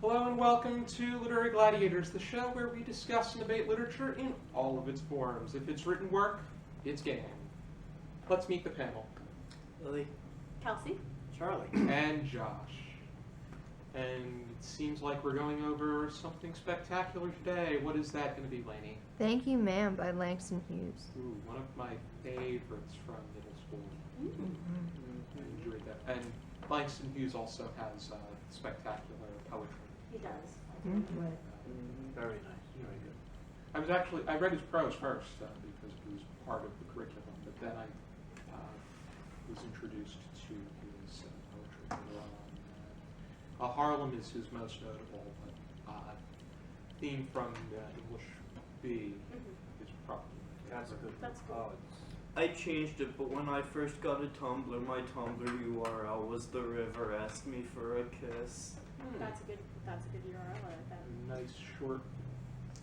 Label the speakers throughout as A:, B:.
A: Hello and welcome to Literary Gladiators, the show where we discuss and debate literature in all of its forms. If it's written work, it's game. Let's meet the panel.
B: Lily.
C: Kelsey.
B: Charlie.
A: And Josh. And it seems like we're going over something spectacular today. What is that going to be, Laney?
D: Thank You, Ma'am by Langston Hughes.
A: Ooh, one of my favorites from middle school. I enjoyed that. And Langston Hughes also has spectacular poetry.
C: He does.
B: Very nice. Very good.
A: I read his prose first because it was part of the curriculum, but then I was introduced to his poetry later on. Harlem is his most notable, but Theme from English B is probably
B: That's a good.
C: That's good.
E: I changed it, but when I first got a Tumblr, my Tumblr URL was The River Asked Me for a Kiss.
C: That's a good URL. I like that.
A: Nice short.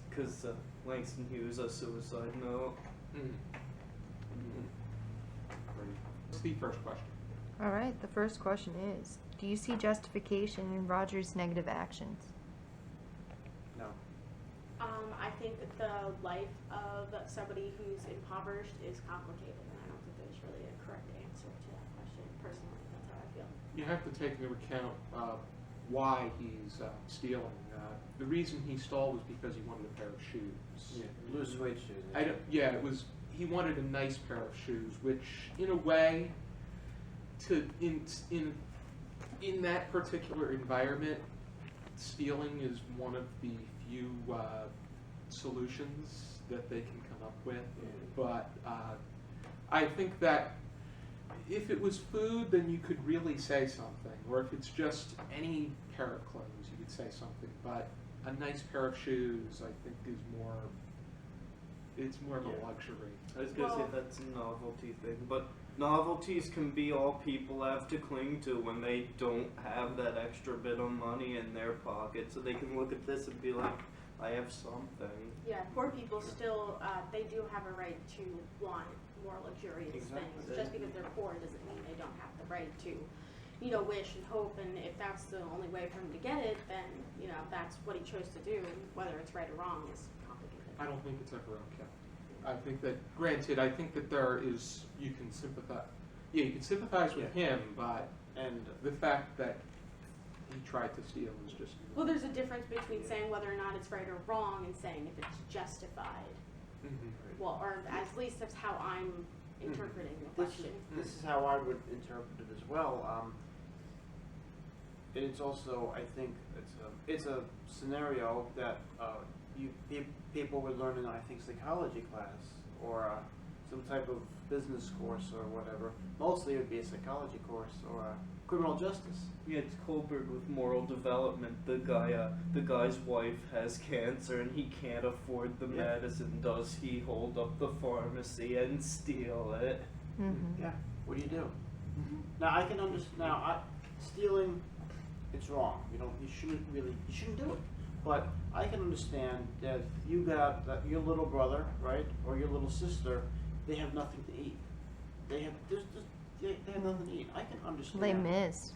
E: Because Langston Hughes, a suicide note.
A: What's the first question?
D: All right, the first question is, do you see justification in Roger's negative actions?
B: No.
C: I think that the life of somebody who's impoverished is complicated, and I don't think there's really a correct answer to that question. Personally, that's how I feel.
A: You have to take into account why he's stealing. The reason he stole was because he wanted a pair of shoes.
B: Yeah. Loose suede shoes.
A: It was he wanted a nice pair of shoes, which in a way, in that particular environment, stealing is one of the few solutions that they can come up with. But I think that if it was food, then you could really say something, or if it's just any pair of clothes, you could say something. But a nice pair of shoes, I think, is more. It's more of a luxury.
E: I was going to say that's a novelty thing, but novelties can be all people have to cling to when they don't have that extra bit of money in their pocket, so they can look at this and be like, I have something.
C: Yeah, poor people still, they do have a right to want more luxurious things. Just because they're poor doesn't mean they don't have the right to, wish and hope, and if that's the only way for him to get it, then, that's what he chose to do. Whether it's right or wrong is complicated.
A: I don't think it's ever okay. I think that, granted, I think that you can sympathize. Yeah, you can sympathize with him, but the fact that he tried to steal is just.
C: Well, there's a difference between saying whether or not it's right or wrong and saying if it's justified. Well, or at least that's how I'm interpreting the question.
B: This is how I would interpret it as well. It's also, I think, it's a scenario that people would learn in, I think, psychology class or some type of business course or whatever. Mostly it would be a psychology course or criminal justice.
E: Yeah, it's Kohlberg with moral development. The guy's wife has cancer and he can't afford the medicine. Does he hold up the pharmacy and steal it?
B: Yeah. What do you do? Now I can understand. Now stealing, it's wrong. You shouldn't do it. But I can understand that you got your little brother, right, or your little sister. They have nothing to eat. They have nothing to eat. I can understand.
D: Les Mis.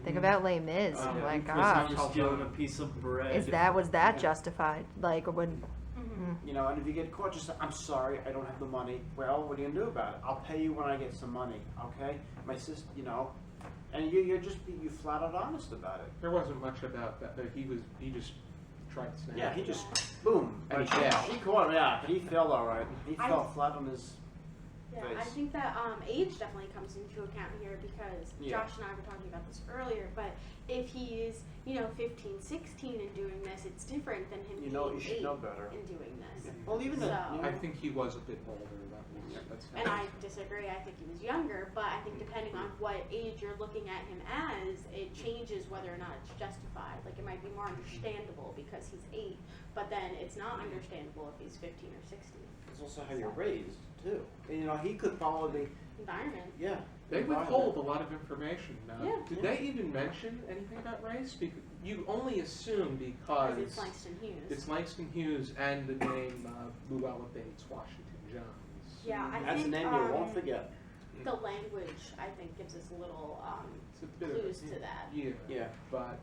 D: Think about Les Mis. Oh my
E: Because
D: gosh.
E: he was stealing a piece of bread.
D: Was that justified? Like when?
B: And if you get caught, just say, I'm sorry, I don't have the money. Well, what are you gonna do about it? I'll pay you when I get some money. Okay, my sister, and you flat out honest about it.
A: There wasn't much about that. He just tried to snap.
B: Yeah, he just boom.
A: And
B: he caught him. Yeah, but he fell all right. He fell flat on his.
C: Yeah, I think that age definitely comes into account here because Josh and I were talking about this earlier, but if he is, 15, 16 and doing this, it's different than him being
B: you should
C: 8
B: know better.
C: and doing this.
B: Yeah. Well, even
A: I think he was a bit older.
C: And I disagree. I think he was younger, but I think depending on what age you're looking at him as, it changes whether or not it's justified. Like it might be more understandable because he's 8, but then it's not understandable if he's 15 or 16.
B: It's also how you're raised too. And, he could follow the
C: environment.
B: Yeah.
A: They withhold a lot of information. Did they
C: Yeah.
A: even mention anything about race? Because you only assume because
C: it's Langston Hughes.
A: It's Langston Hughes and the name Luella Bates Washington Jones.
C: Yeah, I
B: That's
C: think
B: a name you won't forget.
C: the language, I think, gives us a little
A: It's a bit
C: clues to that.
A: Yeah. But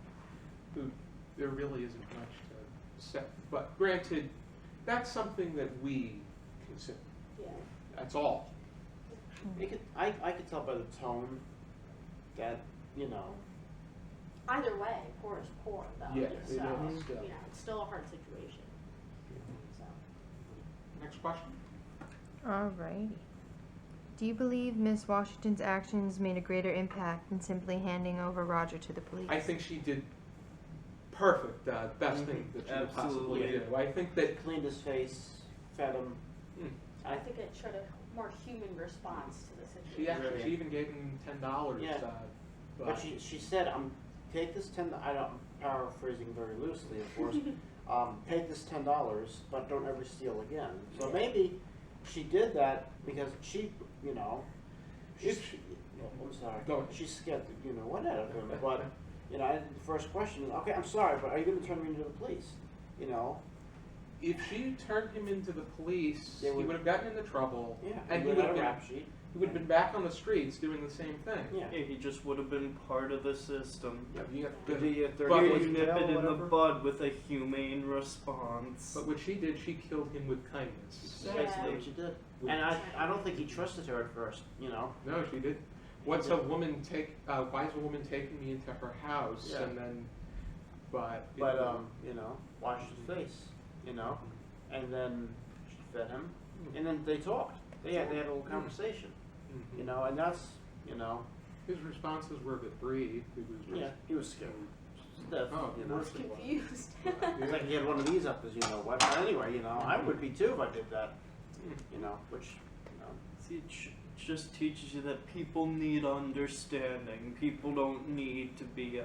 A: there really isn't much to say. But granted, that's something that we consider.
C: Yeah.
A: That's all.
B: I could tell by the tone that, you know,
C: Either way, poor is poor, though.
A: Yes,
C: so,
A: it is, yeah.
C: you know, it's still a hard situation. So.
A: Next question.
D: Alrighty. Do you believe Miss Washington's actions made a greater impact than simply handing over Roger to the police?
A: I think she did perfect, best thing that she could possibly
E: Absolutely.
A: do. I think that
B: cleaned his face, fed him.
C: I think it showed a more human response to the
A: she
C: situation.
A: actually she even gave him $10.
B: Yeah. But she said, take this $10, I'm paraphrasing very loosely, of course, take this $10, but don't ever steal again. So maybe she did that because she, you know, I'm sorry,
A: Go ahead.
B: she scared the, you know, what out of him, but, you know, the first question is, okay, I'm sorry, but are you going to turn me into the police? You know?
A: if she turned him into the police,
B: They
A: he
B: would-
A: would have gotten into trouble,
B: Yeah,
A: and he
B: would
A: would
B: have
A: have
B: a
A: been
B: rap sheet.
A: he would have been back on the streets doing the same thing.
B: Yeah.
E: Yeah, he just would have been part of the system.
A: Yeah, you got
B: Did
A: the-
B: he get 30
A: But
E: Here
B: days
E: you
B: in
E: nip
B: jail
E: it
B: or
E: in the
B: whatever?
E: bud with a humane response.
A: But what she did, she killed him with kindness.
C: Yeah.
B: Basically what she did. And I don't think he trusted her at first, you know?
A: No, she did. What's a woman take? Why is a woman taking me into her house?
B: Yeah.
A: And then, but
B: You know, washed his face, you know? And then she fed him, and then they talked. They had a little conversation,
A: Mhm.
B: you know, and that's, you know,
A: His responses were a bit brief. He was just,
B: yeah, he was scared. Stiff,
A: Oh,
B: you
A: of
B: know.
A: course he was.
C: Confused.
B: It's like he had one of these up his, you know what. But anyway, you know, I would be too if I did that, you know, which, you know.
E: See, it just teaches you that people need understanding. People don't need to be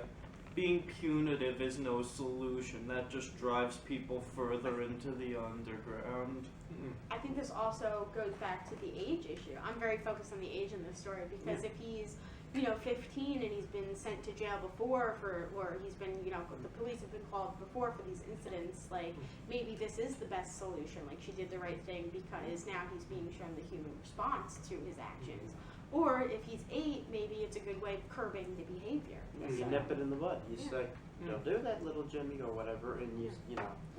E: being punitive is no solution. That just drives people further into the underground.
A: Mm-mm.
C: I think this also goes back to the age issue. I'm very focused on the age in this story because if he's, 15 and he's been sent to jail before or he's been, the police have been called before for these incidents, like maybe this is the best solution. Like she did the right thing because now he's being shown the human response to his actions. Or if he's 8, maybe it's a good way of curbing the behavior.
B: You nip it in the bud. You
C: Yeah.
B: say, don't do that, little Jimmy, or whatever, and little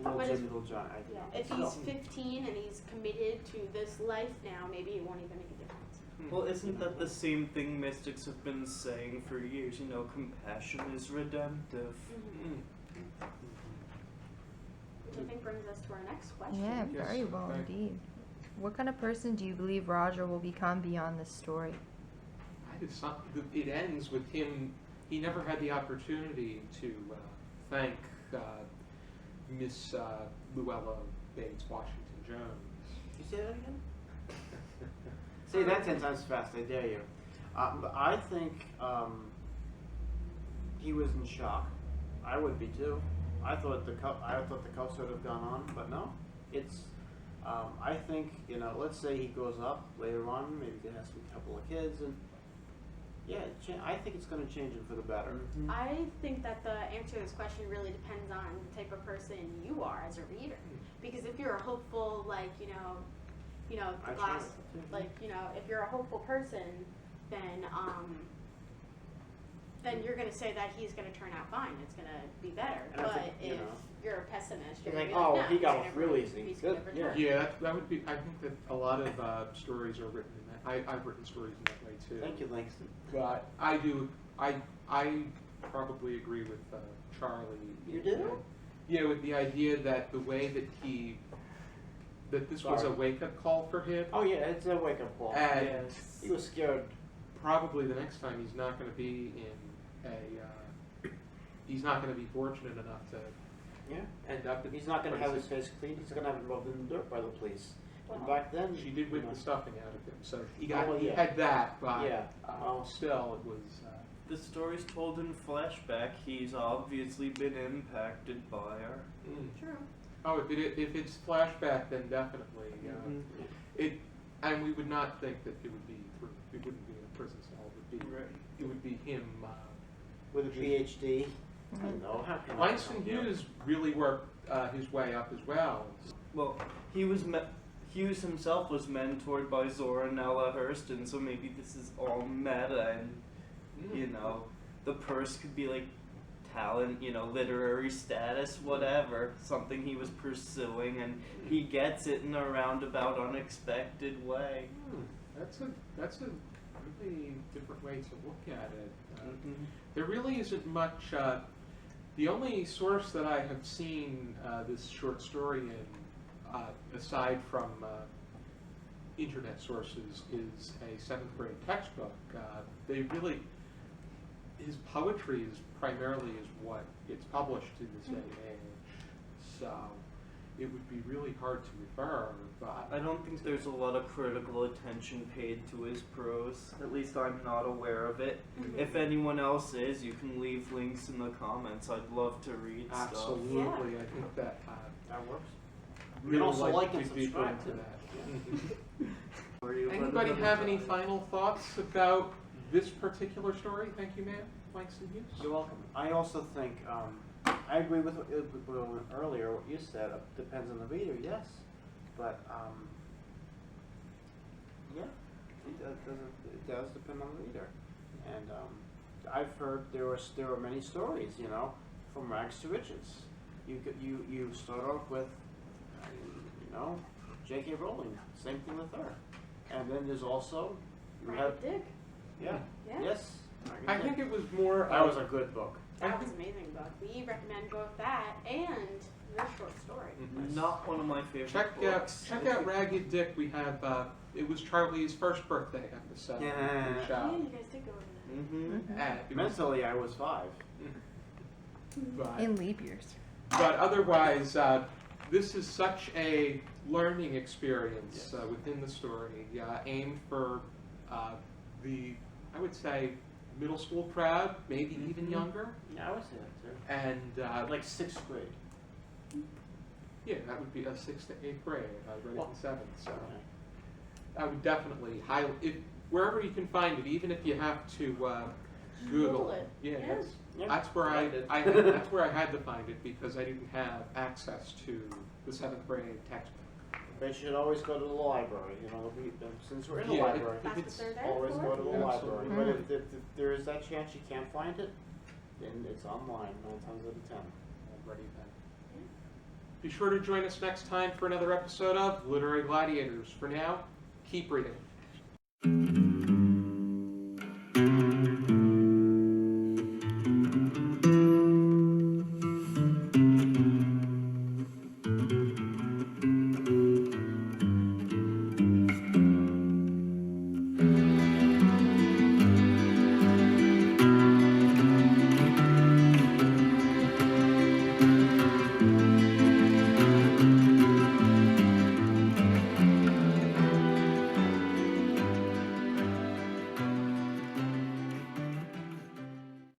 C: But
B: Jimmy,
C: if-
B: little John.
C: If he's 15 and he's committed to this life now, maybe it won't even make a difference.
E: Well, isn't that the same thing mystics have been saying for years? Compassion is redemptive.
A: Mm.
C: Which I think brings us to our next question.
D: Yeah,
A: Yes,
D: very well
A: okay.
D: indeed. What kind of person do you believe Roger will become beyond this story?
A: It ends with him. He never had the opportunity to thank Miss Luella Bates Washington Jones.
B: You say that again? Say that 10 times fast, I dare you. But I think he was in shock. I would be too. I thought the cuffs would have gone on, but no. It's. I think let's say he goes up later on, maybe he has a couple of kids, and I think it's going to change him for the better.
C: I think that the answer to this question really depends on the type of person you are as a reader. Because if you're a hopeful,
B: I try
C: glass,
B: to.
C: if you're a hopeful person, then you're going to say that he's going to turn out fine. It's going to be better.
B: And I
C: But
B: think,
C: if you're a pessimist, you're
B: You're
C: going
B: like,
C: to be like,
B: oh,
C: no,
B: he got
C: he's
B: off
C: gonna
B: real
C: re-
B: easy.
C: he's
B: Good,
C: gonna
B: yeah.
C: return.
A: Yeah, that would be. I think that a lot of stories are written in that. I've written stories in that way too.
B: Thank you, Langston.
A: But I do. I probably agree with Charlie.
B: You do?
A: Yeah, with the idea that the way that this was a
B: Sorry.
A: wake-up call for him,
B: Oh yeah, it's a wake-up call.
A: and
E: Yes.
B: He was scared.
A: probably the next time he's not going to be in he's not going to be fortunate enough to
B: Yeah.
A: end up.
B: He's not going to have his
A: prison.
B: face cleaned. He's going to have it rubbed in the dirt by the police. And
C: Well,
B: back then,
A: She did whip
B: you know,
A: the stuffing out of him, so he
B: Oh,
A: he
B: yeah.
A: had that, but
B: Yeah.
A: still it was.
E: The story's told in flashback. He's obviously been impacted by her.
C: True.
A: Oh, if it's flashback, then definitely it, and we would not think that it would be through. It wouldn't be a prison cell. It would be him.
B: with a PhD. I know. How can I
A: Langston
B: know?
A: Hughes really worked his way up as well.
E: Well, Hughes himself was mentored by Zora Nella Hurston, so maybe this is all meta, and the purse could be like talent, literary status, whatever, something he was pursuing, and he gets it in a roundabout, unexpected way.
A: That's a really different way to look at it.
E: Mhm.
A: There really isn't much. The only source that I have seen this short story in, aside from internet sources, is a 7th grade textbook. His poetry is primarily what gets published in this day and age. So it would be really hard to refer, but
E: I don't think there's a lot of critical attention paid to his prose. At least I'm not aware of it.
C: Mhm.
E: If anyone else is, you can leave links in the comments. I'd love to read stuff.
A: absolutely, I think that
B: That works. You
A: really
B: can also like
A: to
B: and
A: dig deeper
B: subscribe
A: into
B: too.
A: that.
E: Where you
A: Anybody
E: put it
A: have
E: on
A: any
E: the-
A: final thoughts about this particular story? Thank you, ma'am. Langston Hughes.
B: You're welcome. I also think, I agree with earlier, what you said, depends on the reader, yes. But, yeah, it does depend on the reader. And, I've heard there are many stories, from rags to riches. You start off with, J.K. Rowling, same thing with her. And then there's also,
C: Ragged Dick.
B: yeah,
C: Yeah.
B: yes.
A: I think it was more.
B: That was a good book.
C: That was an amazing book. We recommend both that and this short story.
E: Not one of my favorite
A: Check
E: books.
A: out Ragged Dick. We have. It was Charlie's first birthday episode.
B: Yeah.
A: Which,
C: Yeah, you guys did go over that.
E: Mm-hmm.
A: it was-
B: Mentally, I was 5.
A: but,
D: In leap years.
A: but otherwise, this is such a learning experience within the story, aimed for I would say, middle school crowd, maybe even younger,
B: Yeah, I would say that too.
A: and
B: Like 6th grade.
A: yeah, that would be a 6th to 8th grade. I read it
B: Well,
A: in 7th, so
B: Okay.
A: I would definitely wherever you can find it, even if you have to
C: Google
A: Google
C: it.
A: Yeah,
C: Yeah.
A: that's where I
E: Find it.
A: that's where I had to find it because I didn't have access to the 7th grade textbook.
B: They should always go to the library, since we're in the
A: Yeah,
B: library.
C: That's what
A: it's
C: they're there
B: Always
C: for.
B: go to the library.
A: Absolutely.
B: But if there is that chance you can't find it, then it's online 9 times out of 10.
A: Already then. Be sure to join us next time for another episode of Literary Gladiators. For now, keep reading.